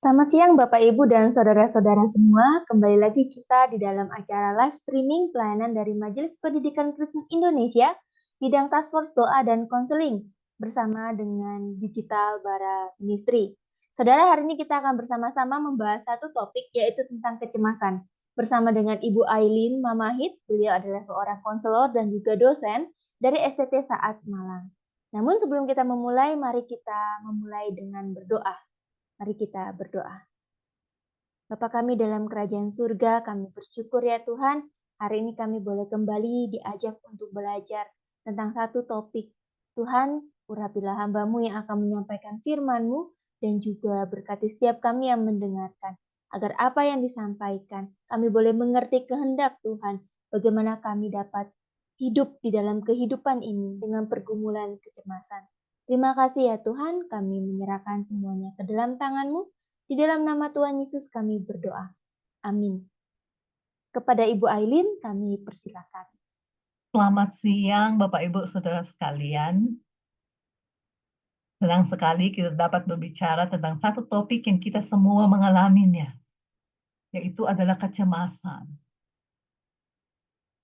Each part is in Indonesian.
Selamat siang Bapak Ibu dan saudara-saudara semua. Kembali lagi kita di dalam acara live streaming pelayanan dari Majelis Pendidikan Kristen Indonesia, bidang Task Force Doa dan Konseling bersama dengan Digital Bara Ministry. Saudara, hari ini kita akan bersama-sama membahas satu topik, yaitu tentang kecemasan. Bersama dengan Ibu Aileen Mamahit, beliau adalah seorang konselor dan juga dosen dari STT Saat Malang. Namun sebelum kita memulai, mari kita memulai dengan berdoa. Mari kita berdoa. Bapa kami dalam kerajaan surga, kami bersyukur ya Tuhan, hari ini kami boleh kembali diajak untuk belajar tentang satu topik. Tuhan, urapilah hamba-Mu yang akan menyampaikan firman-Mu dan juga berkati setiap kami yang mendengarkan. Agar apa yang disampaikan, kami boleh mengerti kehendak Tuhan, bagaimana kami dapat hidup di dalam kehidupan ini dengan pergumulan kecemasan. Terima kasih ya Tuhan, kami menyerahkan semuanya ke dalam tangan-Mu. Di dalam nama Tuhan Yesus kami berdoa. Amin. Kepada Ibu Aileen kami persilakan. Selamat siang Bapak Ibu Saudara sekalian. Senang sekali kita dapat berbicara tentang satu topik yang kita semua mengalaminya, yaitu adalah kecemasan.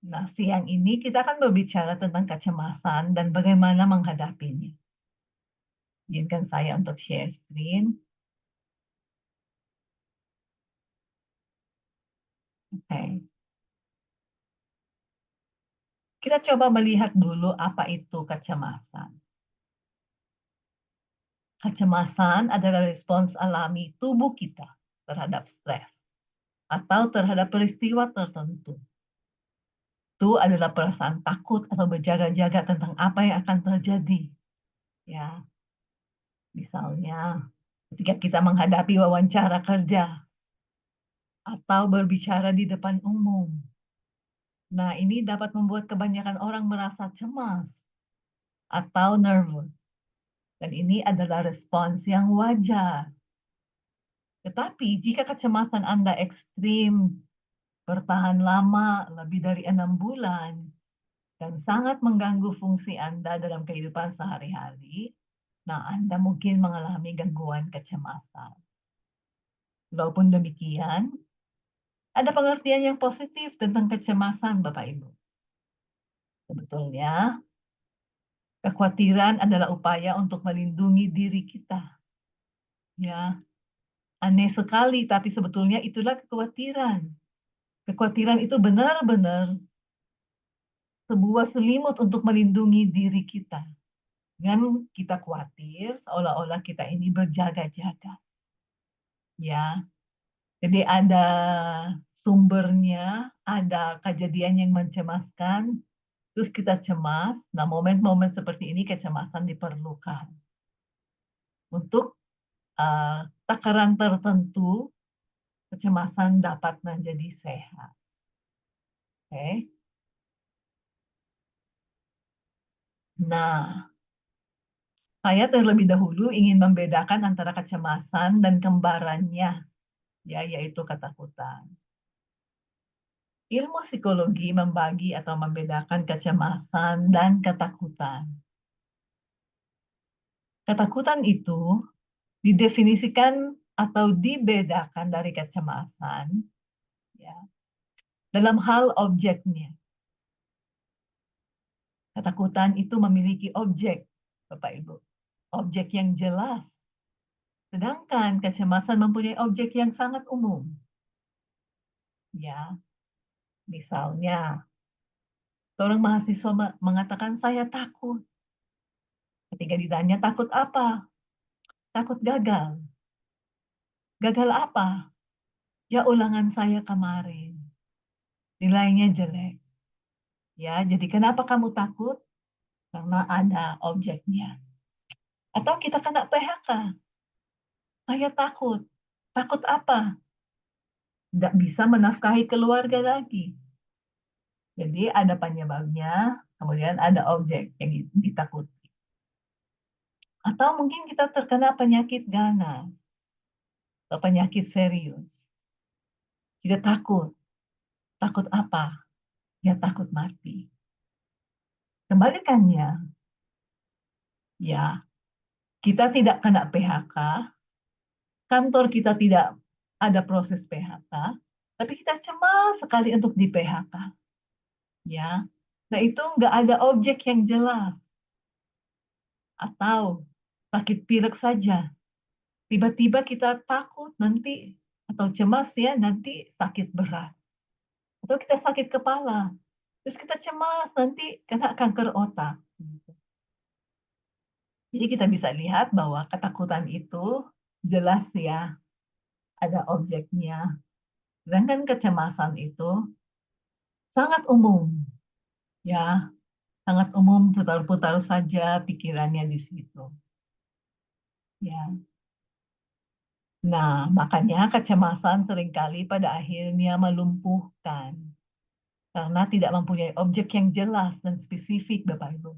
Nah, siang ini kita akan berbicara tentang kecemasan dan bagaimana menghadapinya. Izinkan saya untuk share screen. Oke. Kita coba melihat dulu apa itu kecemasan. Kecemasan adalah respons alami tubuh kita terhadap stres atau terhadap peristiwa tertentu. Itu adalah perasaan takut atau berjaga-jaga tentang apa yang akan terjadi. Ya, misalnya ketika kita menghadapi wawancara kerja atau berbicara di depan umum. Nah, ini dapat membuat kebanyakan orang merasa cemas atau nervous. Dan ini adalah respons yang wajar. Tetapi jika kecemasan Anda ekstrim, bertahan lama, lebih dari 6 bulan, dan sangat mengganggu fungsi Anda dalam kehidupan sehari-hari, nah Anda mungkin mengalami gangguan kecemasan. Walaupun demikian, ada pengertian yang positif tentang kecemasan, Bapak Ibu. Sebetulnya, kekhawatiran adalah upaya untuk melindungi diri kita. Ya, aneh sekali, tapi sebetulnya itulah kekhawatiran. Kekhawatiran itu benar-benar sebuah selimut untuk melindungi diri kita. Dengan kita khawatir, seolah-olah kita ini berjaga-jaga. Ya, jadi ada sumbernya, ada kejadian yang mencemaskan, terus kita cemas. Nah, momen-momen seperti ini kecemasan diperlukan. Untuk takaran tertentu, kecemasan dapat menjadi sehat. Oke. Nah, saya terlebih dahulu ingin membedakan antara kecemasan dan kembarannya, ya, yaitu ketakutan. Ilmu psikologi membagi atau membedakan kecemasan dan ketakutan. Ketakutan itu didefinisikan atau dibedakan dari kecemasan ya, dalam hal objeknya. Ketakutan itu memiliki objek, Bapak Ibu, objek yang jelas. Sedangkan kecemasan mempunyai objek yang sangat umum. Ya, misalnya seorang mahasiswa mengatakan saya takut. Ketika ditanya takut apa? Takut gagal. Gagal apa? Ya ulangan saya kemarin. Nilainya jelek. Ya, jadi kenapa kamu takut? Karena ada objeknya. Atau kita kena PHK. Saya takut. Takut apa? Tidak bisa menafkahi keluarga lagi. Jadi ada penyebabnya, kemudian ada objek yang ditakuti. Atau mungkin kita terkena penyakit ganas atau penyakit serius. Kita takut. Takut apa? dia takut mati. Kebalikannya, ya, kita tidak kena PHK, kantor kita tidak ada proses PHK, tapi kita cemas sekali untuk di PHK. Ya, nah itu nggak ada objek yang jelas. Atau sakit pilek saja. Tiba-tiba kita takut nanti atau cemas ya nanti sakit berat. Atau kita sakit kepala. Terus kita cemas nanti kena kanker otak. Jadi kita bisa lihat bahwa ketakutan itu jelas ya ada objeknya. Sedangkan kecemasan itu sangat umum, ya, sangat umum putar-putar saja pikirannya di situ. Ya. Nah, makanya kecemasan seringkali pada akhirnya melumpuhkan karena tidak mempunyai objek yang jelas dan spesifik, Bapak Ibu.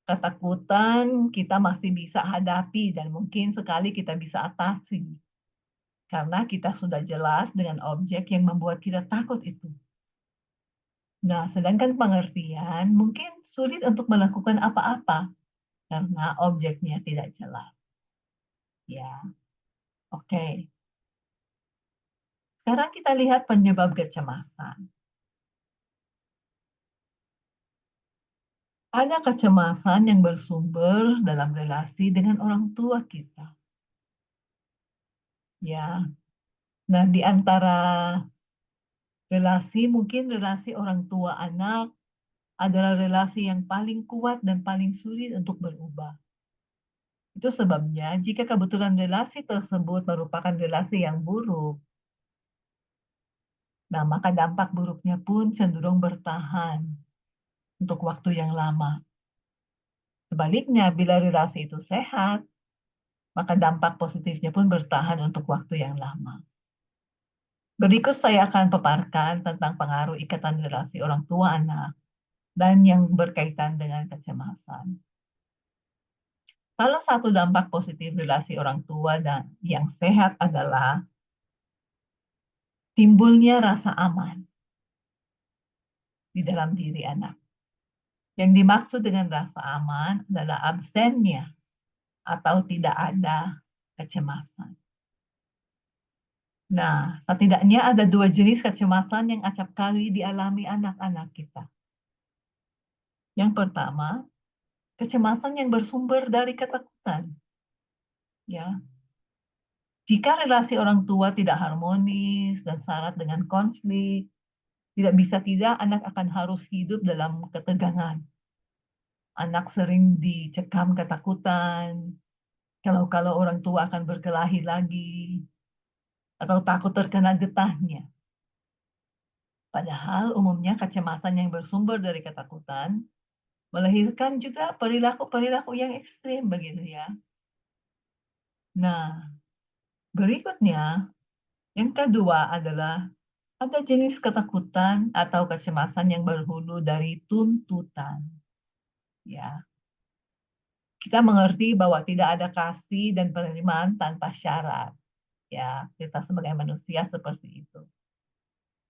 Ketakutan kita masih bisa hadapi dan mungkin sekali kita bisa atasi karena kita sudah jelas dengan objek yang membuat kita takut itu. Nah, sedangkan pengertian mungkin sulit untuk melakukan apa-apa karena objeknya tidak jelas. Ya, oke. Sekarang kita lihat penyebab kecemasan. Ada kecemasan yang bersumber dalam relasi dengan orang tua kita. Ya, nah di antara relasi, mungkin relasi orang tua anak adalah relasi yang paling kuat dan paling sulit untuk berubah. Itu sebabnya jika kebetulan relasi tersebut merupakan relasi yang buruk, nah maka dampak buruknya pun cenderung bertahan untuk waktu yang lama. Sebaliknya, bila relasi itu sehat, maka dampak positifnya pun bertahan untuk waktu yang lama. Berikut saya akan paparkan tentang pengaruh ikatan relasi orang tua anak dan yang berkaitan dengan kecemasan. Salah satu dampak positif relasi orang tua dan yang sehat adalah timbulnya rasa aman di dalam diri anak. Yang dimaksud dengan rasa aman adalah absennya atau tidak ada kecemasan. Nah, setidaknya ada dua jenis kecemasan yang acap kali dialami anak-anak kita. Yang pertama, kecemasan yang bersumber dari ketakutan. Ya, jika relasi orang tua tidak harmonis dan syarat dengan konflik, tidak bisa tidak anak akan harus hidup dalam ketegangan. Anak sering dicekam ketakutan, kalau orang tua akan berkelahi lagi, atau takut terkena getahnya. Padahal umumnya kecemasan yang bersumber dari ketakutan melahirkan juga perilaku-perilaku yang ekstrim begitu ya. Nah, berikutnya yang kedua adalah ada jenis ketakutan atau kecemasan yang berhulu dari tuntutan. Ya, kita mengerti bahwa tidak ada kasih dan penerimaan tanpa syarat. Ya, kita sebagai manusia seperti itu.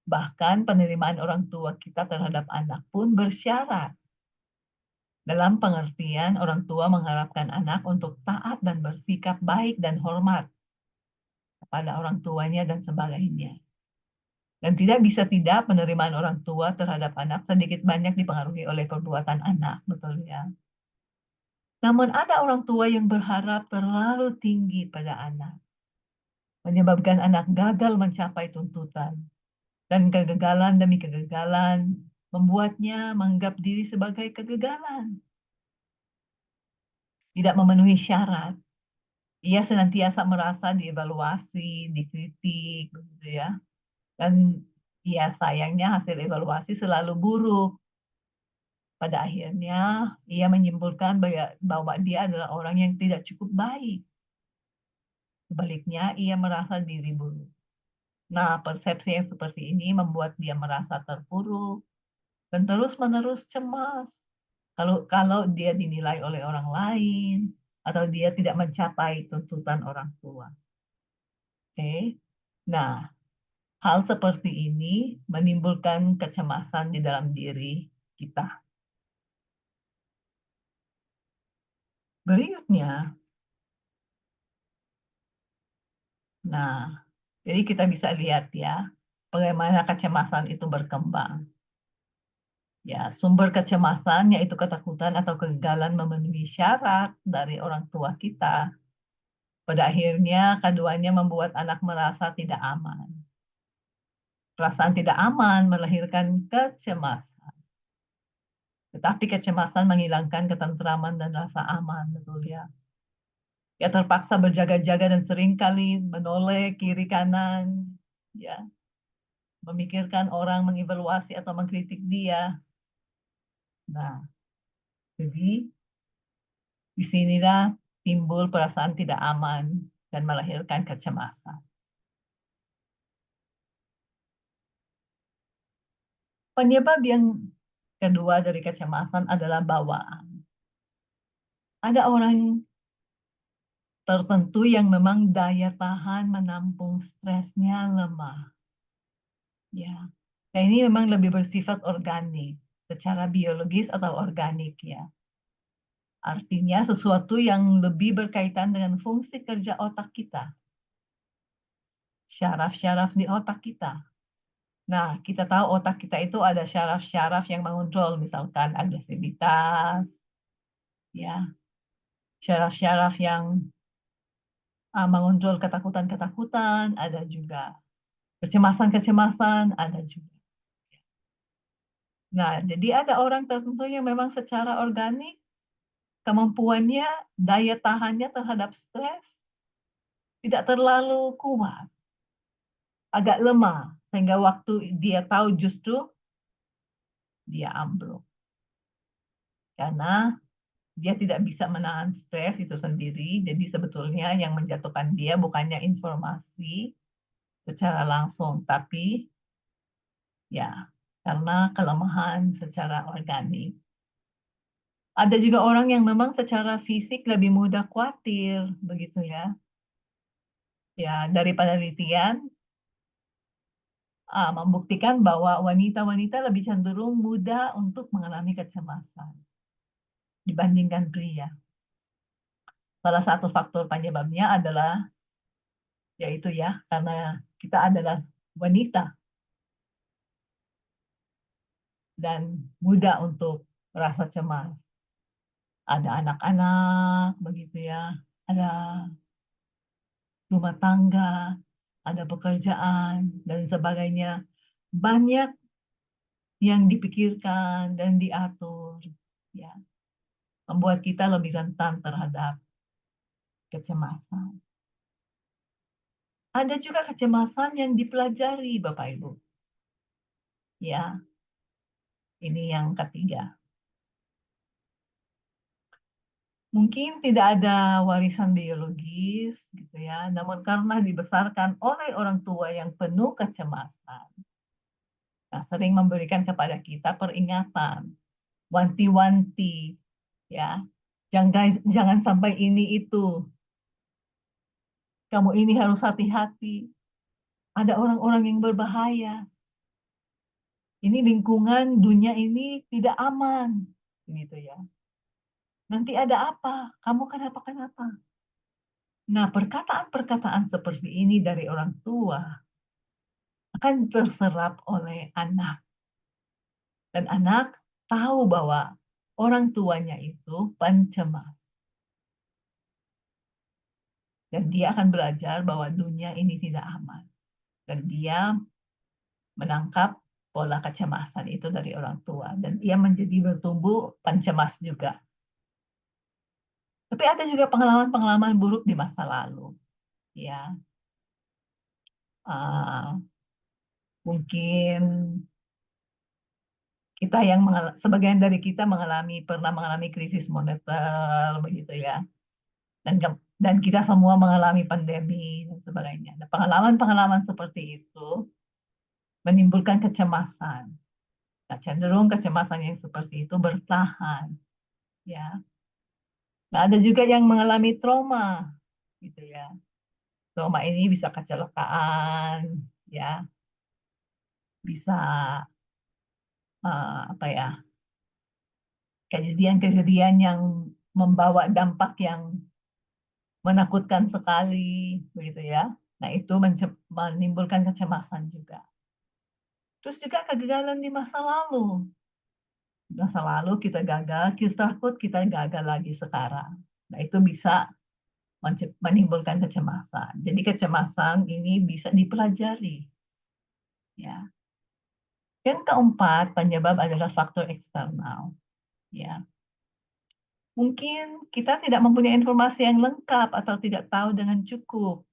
Bahkan penerimaan orang tua kita terhadap anak pun bersyarat. Dalam pengertian, orang tua mengharapkan anak untuk taat dan bersikap baik dan hormat kepada orang tuanya dan sebagainya. Dan tidak bisa tidak penerimaan orang tua terhadap anak sedikit banyak dipengaruhi oleh perbuatan anak, betul ya. Namun ada orang tua yang berharap terlalu tinggi pada anak, menyebabkan anak gagal mencapai tuntutan. Dan kegagalan demi kegagalan membuatnya menganggap diri sebagai kegagalan. Tidak memenuhi syarat. Ia senantiasa merasa dievaluasi, dikritik, begitu ya. Dan ya sayangnya hasil evaluasi selalu buruk. Pada akhirnya ia menyimpulkan bahwa dia adalah orang yang tidak cukup baik. Sebaliknya ia merasa diri buruk. Nah, persepsi yang seperti ini membuat dia merasa terpuruk dan terus-menerus cemas. Kalau dia dinilai oleh orang lain atau dia tidak mencapai tuntutan orang tua. Oke. Nah, Hal seperti ini menimbulkan kecemasan di dalam diri kita. Berikutnya, nah, jadi kita bisa lihat ya, bagaimana kecemasan itu berkembang. Ya, sumber kecemasan yaitu ketakutan atau kegagalan memenuhi syarat dari orang tua kita. Pada akhirnya, keduanya membuat anak merasa tidak aman. Perasaan tidak aman melahirkan kecemasan. Tetapi kecemasan menghilangkan ketentraman dan rasa aman, betul ya. Ya terpaksa berjaga-jaga dan seringkali menoleh kiri kanan, ya, memikirkan orang mengevaluasi atau mengkritik dia. Nah, jadi disinilah timbul perasaan tidak aman dan melahirkan kecemasan. Penyebab yang kedua dari kecemasan adalah bawaan. Ada orang tertentu yang memang daya tahan menampung stresnya lemah. Ya, nah ini memang lebih bersifat organik, secara biologis atau organik ya. Artinya sesuatu yang lebih berkaitan dengan fungsi kerja otak kita. Syaraf-syaraf di otak kita. Nah, kita tahu otak kita itu ada syaraf-syaraf yang mengontrol, misalkan agresivitas, ya, syaraf-syaraf yang mengontrol ketakutan-ketakutan, ada juga kecemasan-kecemasan, ada juga. Nah, jadi ada orang tertentu yang memang secara organik kemampuannya, daya tahannya terhadap stres tidak terlalu kuat, agak lemah, sehingga waktu dia tahu justru dia ambruk. Karena dia tidak bisa menahan stres itu sendiri, jadi sebetulnya yang menjatuhkan dia bukannya informasi secara langsung, tapi ya karena kelemahan secara organik. Ada juga orang yang memang secara fisik lebih mudah khawatir, begitu ya. Ya, dari penelitian membuktikan bahwa wanita-wanita lebih cenderung mudah untuk mengalami kecemasan dibandingkan pria. Salah satu faktor penyebabnya adalah yaitu ya karena kita adalah wanita dan mudah untuk merasa cemas. Ada anak-anak begitu ya, ada rumah tangga, ada pekerjaan dan sebagainya. Banyak yang dipikirkan dan diatur ya, membuat kita lebih rentan terhadap kecemasan. Ada juga kecemasan yang dipelajari, Bapak Ibu. Ya, ini yang ketiga. Mungkin tidak ada warisan biologis, gitu ya. Namun karena dibesarkan oleh orang tua yang penuh kecemasan, nah sering memberikan kepada kita peringatan, wanti-wanti, ya. Jangan sampai ini itu. Kamu ini harus hati-hati. Ada orang-orang yang berbahaya. Ini lingkungan dunia ini tidak aman, gitu ya. Nanti ada apa? Kamu kenapa-kenapa? Nah, perkataan-perkataan seperti ini dari orang tua akan terserap oleh anak. Dan anak tahu bahwa orang tuanya itu pencemas. Dan dia akan belajar bahwa dunia ini tidak aman. Dan dia menangkap pola kecemasan itu dari orang tua. Dan dia menjadi bertumbuh pencemas juga. Tapi ada juga pengalaman-pengalaman buruk di masa lalu. Ya, mungkin kita yang sebagian dari kita pernah mengalami krisis moneter begitu ya, dan kita semua mengalami pandemi dan sebagainya. Nah, pengalaman-pengalaman seperti itu menimbulkan kecemasan. Nah, cenderung kecemasan yang seperti itu bertahan ya. Nah, ada juga yang mengalami trauma gitu ya. Trauma ini bisa kecelakaan ya, bisa apa ya, kejadian-kejadian yang membawa dampak yang menakutkan sekali, begitu ya. Nah, itu menimbulkan kecemasan juga. Terus juga kegagalan di masa lalu. Masa lalu kita gagal, kita takut kita gagal lagi sekarang. Nah, itu bisa menimbulkan kecemasan. Jadi kecemasan ini bisa dipelajari. Ya. Yang keempat, penyebab adalah faktor eksternal. Ya. Mungkin kita tidak mempunyai informasi yang lengkap atau tidak tahu dengan cukup.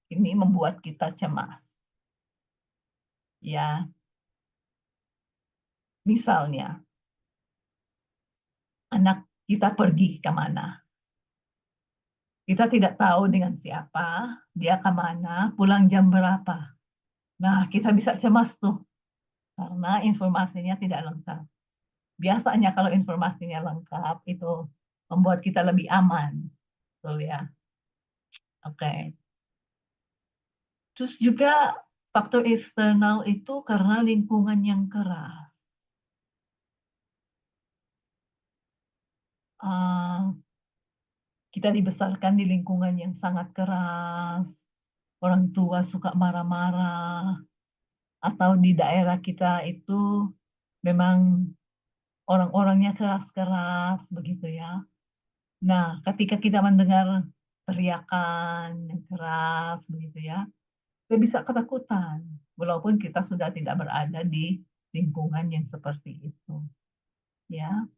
Ini membuat kita cemas. Ya, misalnya, anak kita pergi kemana. Kita tidak tahu dengan siapa, dia kemana, pulang jam berapa. Nah, kita bisa cemas tuh, karena informasinya tidak lengkap. Biasanya kalau informasinya lengkap, itu membuat kita lebih aman. Betul ya? Oke. Terus juga faktor eksternal itu karena lingkungan yang keras. Kita dibesarkan di lingkungan yang sangat keras, orang tua suka marah-marah, atau di daerah kita itu memang orang-orangnya keras-keras, begitu ya. Nah, ketika kita mendengar teriakan yang keras, begitu ya, kita bisa ketakutan, walaupun kita sudah tidak berada di lingkungan yang seperti itu. Ya,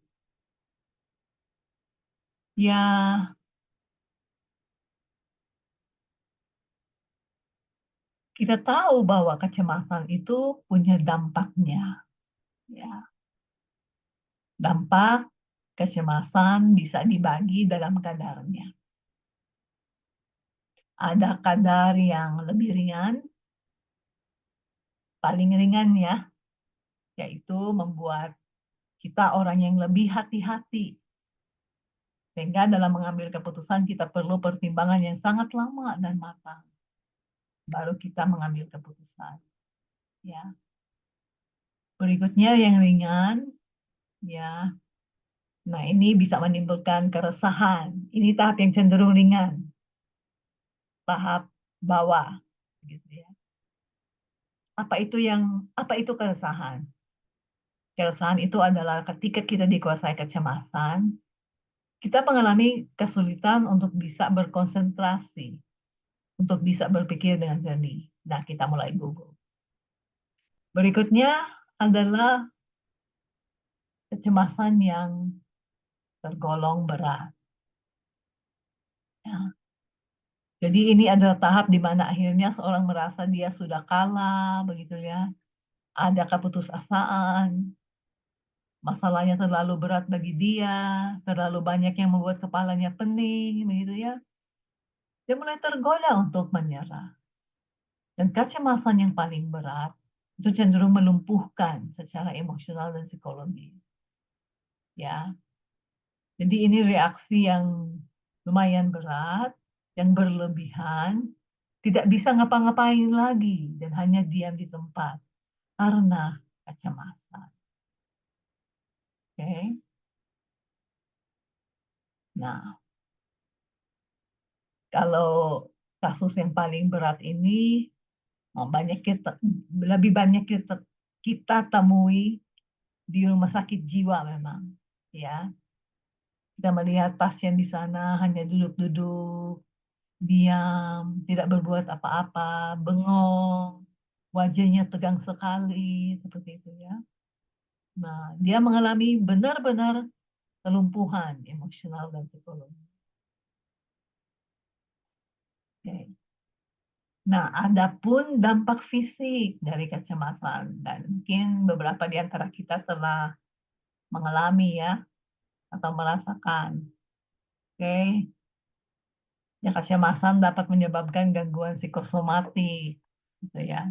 ya, kita tahu bahwa kecemasan itu punya dampaknya. Ya, dampak kecemasan bisa dibagi dalam kadarnya. Ada kadar yang lebih ringan, paling ringan ya, yaitu membuat kita orang yang lebih hati-hati. Sehingga dalam mengambil keputusan kita perlu pertimbangan yang sangat lama dan matang. Baru kita mengambil keputusan. Ya. Berikutnya yang ringan, ya. Nah, ini bisa menimbulkan keresahan. Ini tahap yang cenderung ringan. Tahap bawah, gitu ya. Apa itu keresahan? Keresahan itu adalah ketika kita dikuasai kecemasan, kita mengalami kesulitan untuk bisa berkonsentrasi, untuk bisa berpikir dengan jernih. Nah, kita mulai gugup. Berikutnya adalah kecemasan yang tergolong berat. Ya. Jadi ini adalah tahap di mana akhirnya seorang merasa dia sudah kalah, begitu ya. Ada keputusasaan, masalahnya terlalu berat bagi dia, terlalu banyak yang membuat kepalanya pening, begitu ya. Dia mulai tergoda untuk menyerah. Dan kecemasan yang paling berat itu cenderung melumpuhkan secara emosional dan psikologi. Ya, jadi ini reaksi yang lumayan berat, yang berlebihan, tidak bisa ngapa-ngapain lagi dan hanya diam di tempat karena kecemasan. Oke. Nah, kalau kasus yang paling berat ini lebih banyak kita temui di rumah sakit jiwa memang, ya. Kita melihat pasien di sana hanya duduk-duduk, diam, tidak berbuat apa-apa, bengong, wajahnya tegang sekali, seperti itu ya. Nah, dia mengalami benar-benar kelumpuhan emosional dan psikologi. Oke. Nah, adapun dampak fisik dari kecemasan, dan mungkin beberapa di antara kita telah mengalami ya, atau merasakan. Oke, ya, kecemasan dapat menyebabkan gangguan psikosomatik, gitu ya.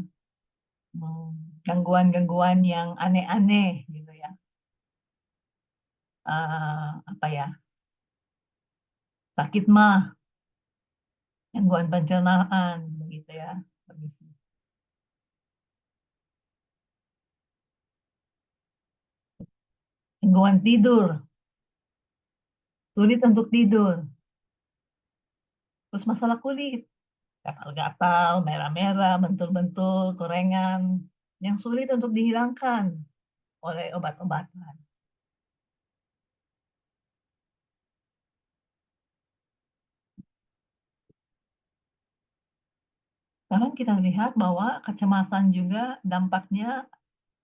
Gangguan-gangguan yang aneh-aneh, gitu ya. Apa ya? Sakit mah, gangguan pencernaan, begitu ya. gangguan tidur, sulit untuk tidur, terus masalah kulit, gatal-gatal, merah-merah, bentul-bentul, korengan, yang sulit untuk dihilangkan oleh obat-obatan. Sekarang kita lihat bahwa kecemasan juga dampaknya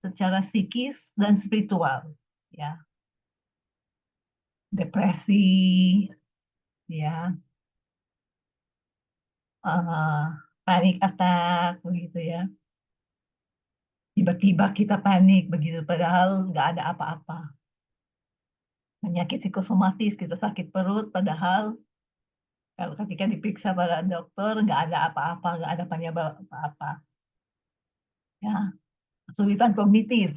secara psikis dan spiritual, ya, depresi, ya, uh, panic attack, begitu ya. Tiba-tiba kita panik begitu, padahal nggak ada apa-apa. Penyakit psikosomatis, kita sakit perut, padahal kalau ketika diperiksa pada dokter nggak ada apa-apa, nggak ada penyebab apa-apa. Ya, kesulitan kognitif,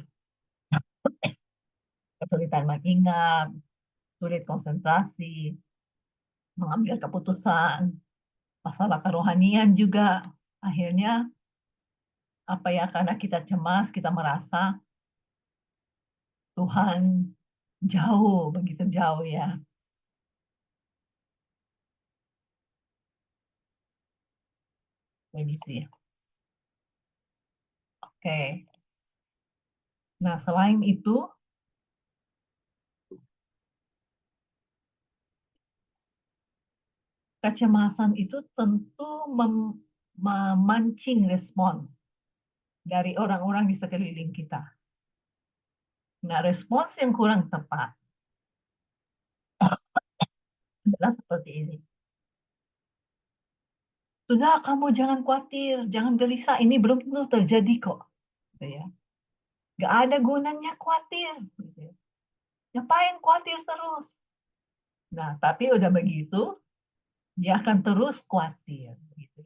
kesulitan mengingat, sulit konsentrasi, mengambil keputusan, masalah kerohanian juga. Akhirnya apa ya, karena kita cemas, kita merasa Tuhan jauh, begitu jauh ya. Begitu ya. Oke. Nah, selain itu, kecemasan itu tentu memancing respon dari orang-orang di sekeliling kita. Nah, respons yang kurang tepat adalah seperti ini. Sudah, kamu jangan khawatir, jangan gelisah, ini belum tentu terjadi kok. Gitu ya. Gak ada gunanya khawatir. Gitu ya. Ngapain khawatir terus? Nah, tapi udah begitu, dia akan terus khawatir. Gitu.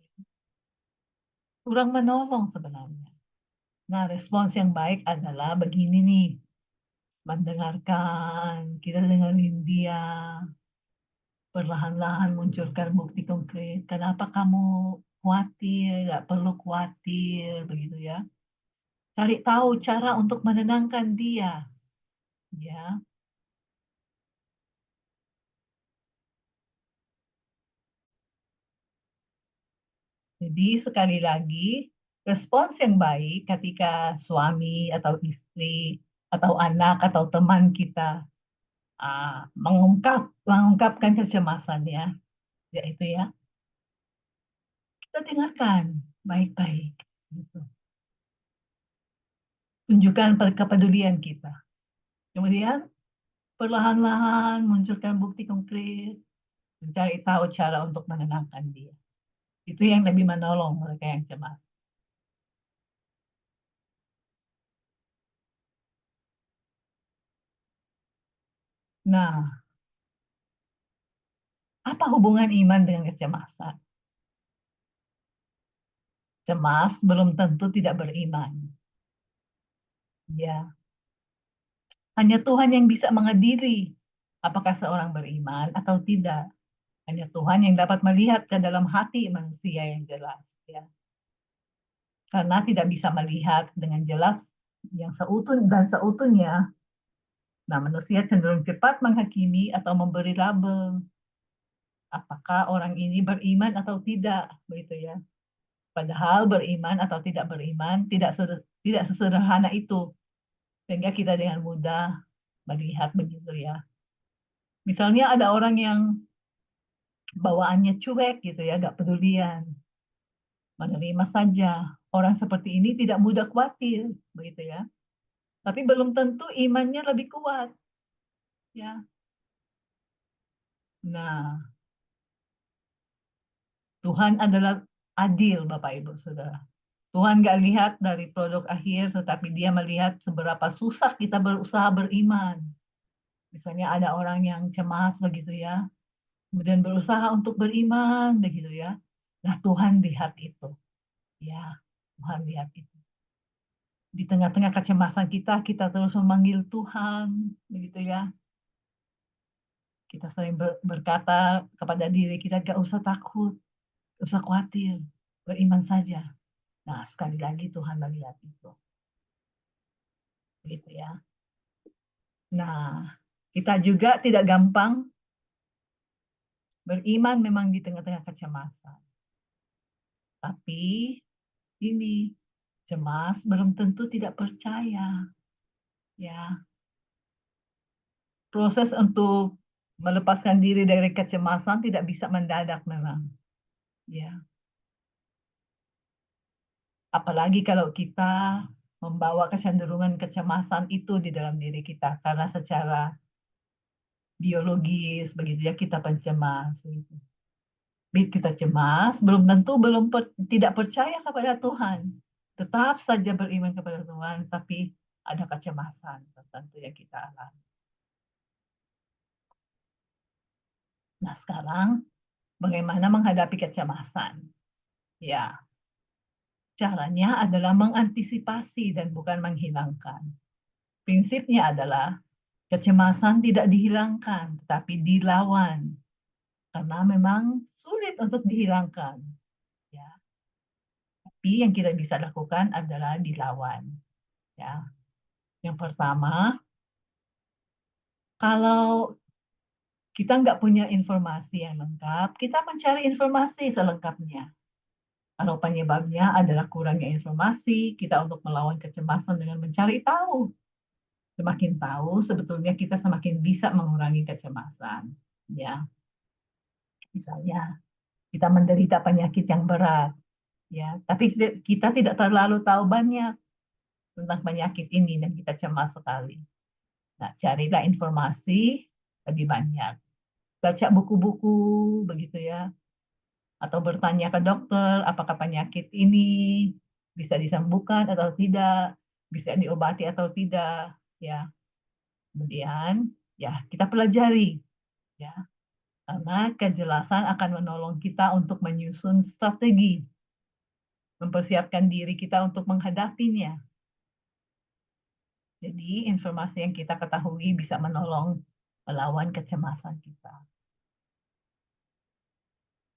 Kurang menolong sebenarnya. Nah, respons yang baik adalah begini nih, mendengarkan, kita dengerin dia, perlahan-lahan munculkan bukti konkret. Kenapa kamu khawatir? Gak perlu khawatir, begitu ya. Cari tahu cara untuk menenangkan dia, ya. Jadi sekali lagi, respons yang baik ketika suami atau istri atau anak atau teman kita mengungkapkan kecemasannya, yaitu ya, kita dengarkan baik-baik, gitu. Tunjukkan kepedulian kita. Kemudian perlahan-lahan munculkan bukti konkret, mencari tahu cara untuk menenangkan dia. Itu yang lebih menolong mereka yang cemas. Nah, apa hubungan iman dengan kecemasan? Cemas belum tentu tidak beriman. Ya, hanya Tuhan yang bisa mengadili apakah seorang beriman atau tidak. Hanya Tuhan yang dapat melihat ke dalam hati manusia yang jelas. Ya. Karena tidak bisa melihat dengan jelas yang seutuh dan seutuhnya. Nah, manusia cenderung cepat menghakimi atau memberi label. Apakah orang ini beriman atau tidak, begitu ya. Padahal beriman atau tidak beriman tidak sesederhana itu. Sehingga kita dengan mudah melihat begitu ya. Misalnya ada orang yang bawaannya cuek gitu ya, gak pedulian, menerima saja. Orang seperti ini tidak mudah khawatir, begitu ya. Tapi belum tentu imannya lebih kuat, ya. Nah, Tuhan adalah adil, Bapak Ibu Saudara. Tuhan gak lihat dari produk akhir, tetapi Dia melihat seberapa susah kita berusaha beriman. Misalnya ada orang yang cemas begitu ya, kemudian berusaha untuk beriman begitu ya. Nah, Tuhan lihat itu. Ya, Tuhan lihat itu. Di tengah-tengah kecemasan kita, kita terus memanggil Tuhan, begitu ya. Kita sering berkata kepada diri kita, gak usah takut, gak usah khawatir, beriman saja. Nah, sekali lagi Tuhan melihat itu. Begitu ya. Nah, kita juga tidak gampang beriman memang di tengah-tengah kecemasan. Tapi ini, cemas belum tentu tidak percaya. Ya, proses untuk melepaskan diri dari kecemasan tidak bisa mendadak memang. Ya, apalagi kalau kita membawa kecenderungan kecemasan itu di dalam diri kita karena secara biologis begitu ya kita pencemas gitu. Kita cemas belum tentu tidak percaya kepada Tuhan. Tetap saja beriman kepada Tuhan tapi ada kecemasan tertentu yang kita alami. Nah, sekarang bagaimana menghadapi kecemasan? Ya, caranya adalah mengantisipasi dan bukan menghilangkan. Prinsipnya adalah kecemasan tidak dihilangkan, tetapi dilawan. Karena memang sulit untuk dihilangkan. Ya. Tapi yang kita bisa lakukan adalah dilawan. Ya. Yang pertama, kalau kita nggak punya informasi yang lengkap, kita mencari informasi selengkapnya. Kalau penyebabnya adalah kurangnya informasi, kita untuk melawan kecemasan dengan mencari tahu. Semakin tahu, sebetulnya kita semakin bisa mengurangi kecemasan. Ya, misalnya kita menderita penyakit yang berat, ya, tapi kita tidak terlalu tahu banyak tentang penyakit ini dan kita cemas sekali. Nah, carilah informasi lebih banyak. Baca buku-buku begitu ya, atau bertanya ke dokter apakah penyakit ini bisa disembuhkan atau tidak, bisa diobati atau tidak, ya. Kemudian ya kita pelajari ya, karena kejelasan akan menolong kita untuk menyusun strategi, mempersiapkan diri kita untuk menghadapinya. Jadi informasi yang kita ketahui bisa menolong melawan kecemasan kita.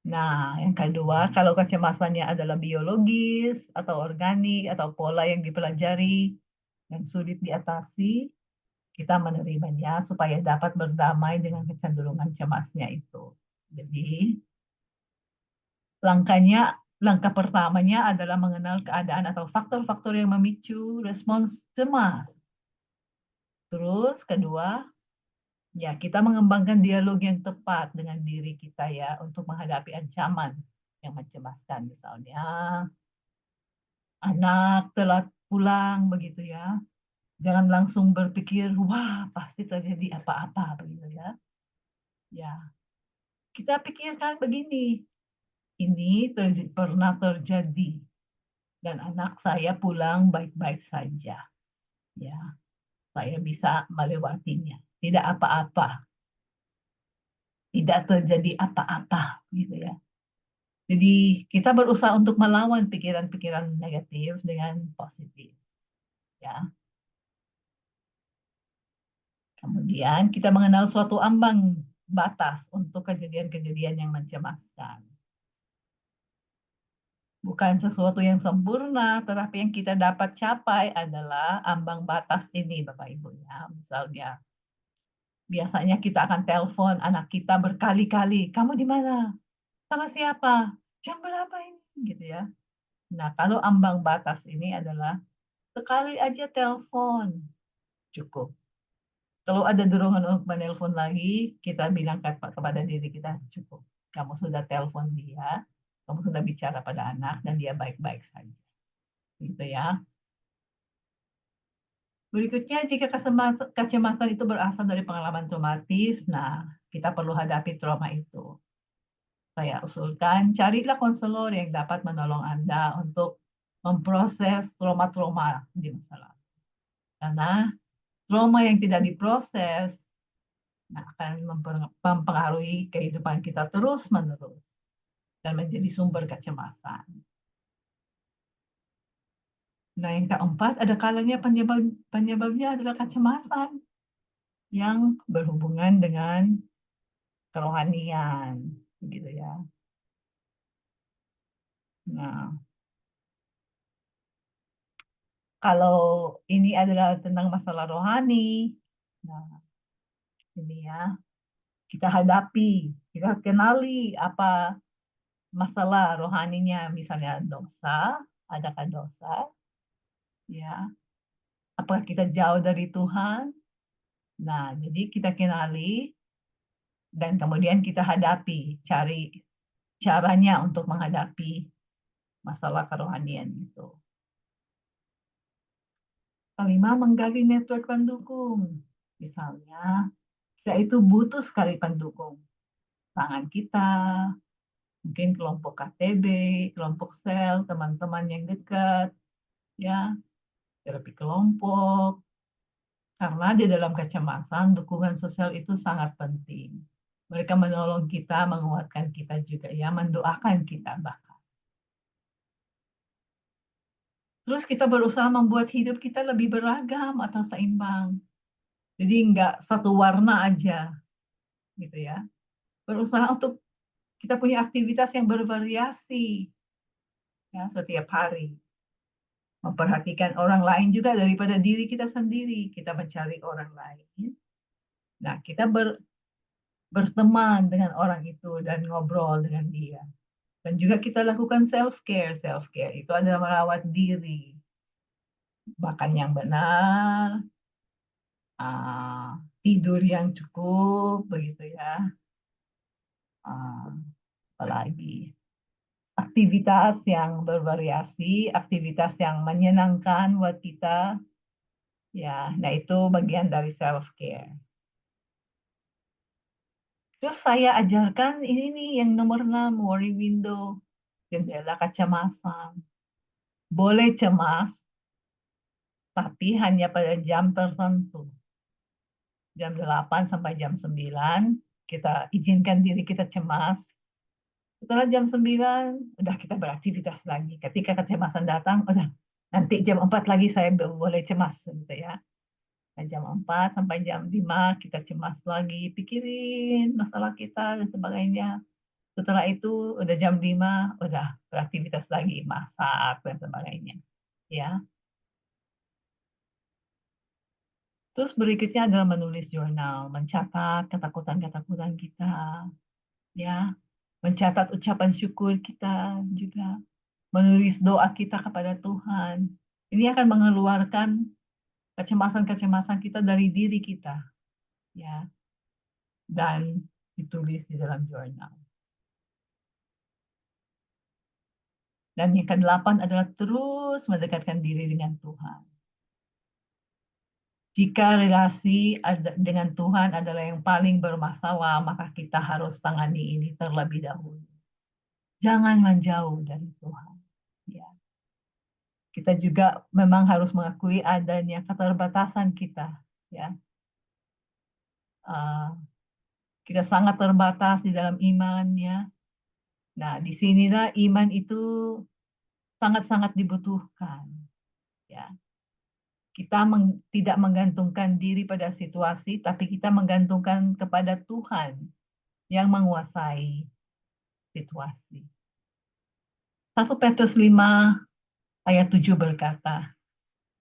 Nah, yang kedua, kalau kecemasannya adalah biologis atau organik atau pola yang dipelajari yang sulit diatasi, kita menerimanya supaya dapat berdamai dengan kecenderungan cemasnya itu. Jadi, langkah pertamanya adalah mengenal keadaan atau faktor-faktor yang memicu respons cemas. Terus kedua, ya kita mengembangkan dialog yang tepat dengan diri kita ya untuk menghadapi ancaman yang mencemaskan. Misalnya, anak telat pulang begitu ya. Jangan langsung berpikir, wah pasti terjadi apa-apa begitu ya. Ya, kita pikirkan begini, ini pernah terjadi dan anak saya pulang baik-baik saja. Ya, saya bisa melewatinya. Tidak apa-apa, tidak terjadi apa-apa gitu ya. Jadi kita berusaha untuk melawan pikiran-pikiran negatif dengan positif. Ya. Kemudian kita mengenal suatu ambang batas untuk kejadian-kejadian yang mencemaskan. Bukan sesuatu yang sempurna, tetapi yang kita dapat capai adalah ambang batas ini, Bapak Ibu ya. Misalnya, biasanya kita akan telepon anak kita berkali-kali, kamu di mana? Sama siapa? Jam berapa ini? Gitu ya. Nah, kalau ambang batas ini adalah sekali aja telepon, cukup. Kalau ada dorongan untuk menelpon lagi, kita bilang kepada diri kita, cukup. Kamu sudah telepon dia, kamu sudah bicara pada anak, dan dia baik-baik saja. Gitu ya. Berikutnya, jika kecemasan itu berasal dari pengalaman traumatis, nah kita perlu hadapi trauma itu. Saya usulkan, carilah konselor yang dapat menolong Anda untuk memproses trauma-trauma di masa lalu. Karena trauma yang tidak diproses akan mempengaruhi kehidupan kita terus-menerus dan menjadi sumber kecemasan. Nah, yang keempat, ada kalanya penyebabnya adalah kecemasan yang berhubungan dengan kerohanian, gitu ya. Nah, kalau ini adalah tentang masalah rohani, Nah, ini ya, kita hadapi, kita kenali apa masalah rohaninya, misalnya dosa, adakah dosa, ya, apakah kita jauh dari Tuhan. Nah, jadi kita kenali dan kemudian kita hadapi, cari caranya untuk menghadapi masalah kerohanian itu. Kelima, menggali network pendukung. Misalnya, kita itu butuh sekali pendukung. Tangan kita, mungkin kelompok KTB, kelompok sel, teman-teman yang dekat, ya, terapi kelompok. Karena di dalam kecemasan, dukungan sosial itu sangat penting. Mereka menolong kita, menguatkan kita juga, ya, mendoakan kita bahkan. Terus kita berusaha membuat hidup kita lebih beragam atau seimbang. Jadi nggak satu warna aja, gitu ya. Berusaha untuk kita punya aktivitas yang bervariasi, ya, setiap hari. Memperhatikan orang lain juga daripada diri kita sendiri. Kita mencari orang lain. Nah, kita berteman dengan orang itu dan ngobrol dengan dia. Dan juga kita lakukan self-care. Self-care itu adalah merawat diri. Makan yang benar, tidur yang cukup, begitu ya. Apalagi aktivitas yang bervariasi, aktivitas yang menyenangkan buat kita, ya. Nah, itu bagian dari self-care. Terus saya ajarkan ini nih yang nomor 6, worry window, jendela kecemasan. Boleh cemas, tapi hanya pada jam tertentu. Jam 8 sampai jam 9, kita izinkan diri kita cemas. Setelah jam 9, udah kita beraktivitas lagi. Ketika kecemasan datang, udah nanti jam 4 lagi saya boleh cemas, gitu ya. Nah, jam 4 sampai jam 5 kita cemas lagi, pikirin masalah kita dan sebagainya. Setelah itu udah jam 5, udah beraktivitas lagi, masak dan sebagainya. Ya. Terus berikutnya adalah menulis jurnal, mencatat ketakutan-ketakutan kita, ya, mencatat ucapan syukur kita juga, menulis doa kita kepada Tuhan. Ini akan mengeluarkan kecemasan-kecemasan kita dari diri kita, ya, dan ditulis di dalam jurnal. Dan yang ke-8 adalah terus mendekatkan diri dengan Tuhan. Jika relasi dengan Tuhan adalah yang paling bermasalah, maka kita harus tangani ini terlebih dahulu. Jangan menjauh dari Tuhan. Ya. Kita juga memang harus mengakui adanya keterbatasan kita. Ya. Kita sangat terbatas di dalam iman. Ya. Nah, disinilah iman itu sangat-sangat dibutuhkan. Ya. Kita tidak menggantungkan diri pada situasi, tapi kita menggantungkan kepada Tuhan yang menguasai situasi. 1 Petrus 5 ayat 7 berkata,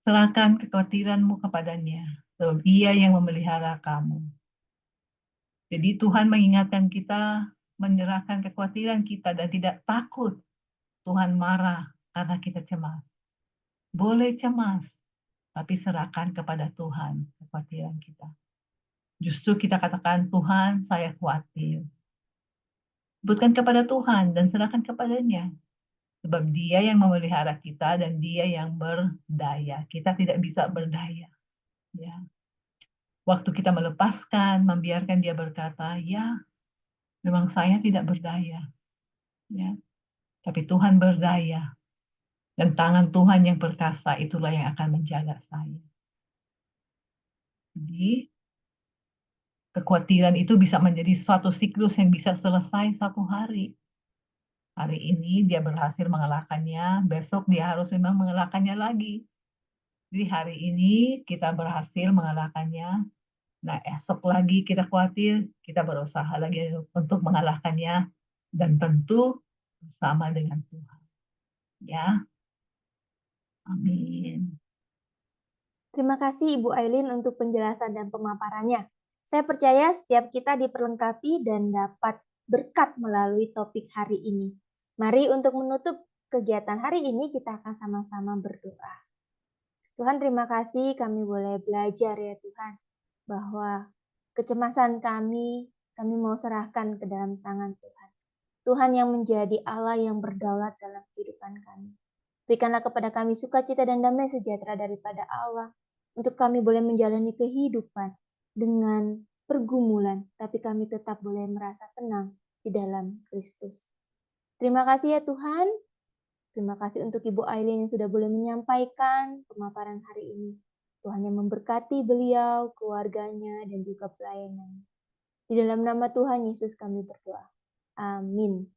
serahkan kekhawatiranmu kepadanya, sebab Dia yang memelihara kamu. Jadi Tuhan mengingatkan kita menyerahkan kekhawatiran kita dan tidak takut Tuhan marah karena kita cemas. Boleh cemas, tapi serahkan kepada Tuhan kekhawatiran kita. Justru kita katakan, Tuhan, saya khawatir. Sebutkan kepada Tuhan dan serahkan kepadanya. Sebab Dia yang memelihara kita dan Dia yang berdaya. Kita tidak bisa berdaya. Ya. Waktu kita melepaskan, membiarkan Dia berkata, ya, memang saya tidak berdaya. Ya. Tapi Tuhan berdaya. Dan tangan Tuhan yang perkasa itulah yang akan menjaga saya. Jadi, kekhawatiran itu bisa menjadi suatu siklus yang bisa selesai satu hari. Hari ini dia berhasil mengalahkannya, besok dia harus memang mengalahkannya lagi. Jadi hari ini kita berhasil mengalahkannya, nah esok lagi kita khawatir, kita berusaha lagi untuk mengalahkannya, dan tentu bersama dengan Tuhan. Ya, amin. Terima kasih Ibu Aileen untuk penjelasan dan pemaparannya. Saya percaya setiap kita diperlengkapi dan dapat berkat melalui topik hari ini. Mari untuk menutup kegiatan hari ini kita akan sama-sama berdoa. Tuhan terima kasih kami boleh belajar ya Tuhan, bahwa kecemasan kami mau serahkan ke dalam tangan Tuhan. Tuhan yang menjadi Allah yang berdaulat dalam kehidupan kami. Berikanlah kepada kami sukacita dan damai sejahtera daripada Allah, untuk kami boleh menjalani kehidupan dengan pergumulan, tapi kami tetap boleh merasa tenang di dalam Kristus. Terima kasih ya Tuhan. Terima kasih untuk Ibu Aileen yang sudah boleh menyampaikan pemaparan hari ini. Tuhan yang memberkati beliau, keluarganya, dan juga pelayanannya. Di dalam nama Tuhan Yesus kami berdoa. Amin.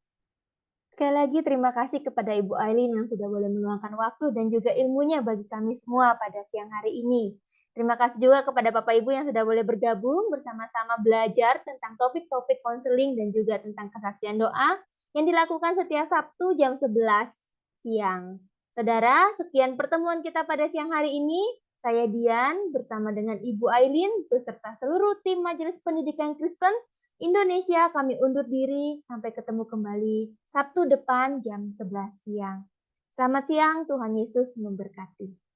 Sekali lagi terima kasih kepada Ibu Aileen yang sudah boleh meluangkan waktu dan juga ilmunya bagi kami semua pada siang hari ini. Terima kasih juga kepada Bapak Ibu yang sudah boleh bergabung bersama-sama belajar tentang topik-topik konseling dan juga tentang kesaksian doa yang dilakukan setiap Sabtu jam 11 siang. Saudara, sekian pertemuan kita pada siang hari ini. Saya Dian bersama dengan Ibu Aileen beserta seluruh tim Majelis Pendidikan Kristen Indonesia, kami undur diri. Sampai ketemu kembali Sabtu depan jam 11 siang. Selamat siang, Tuhan Yesus memberkati.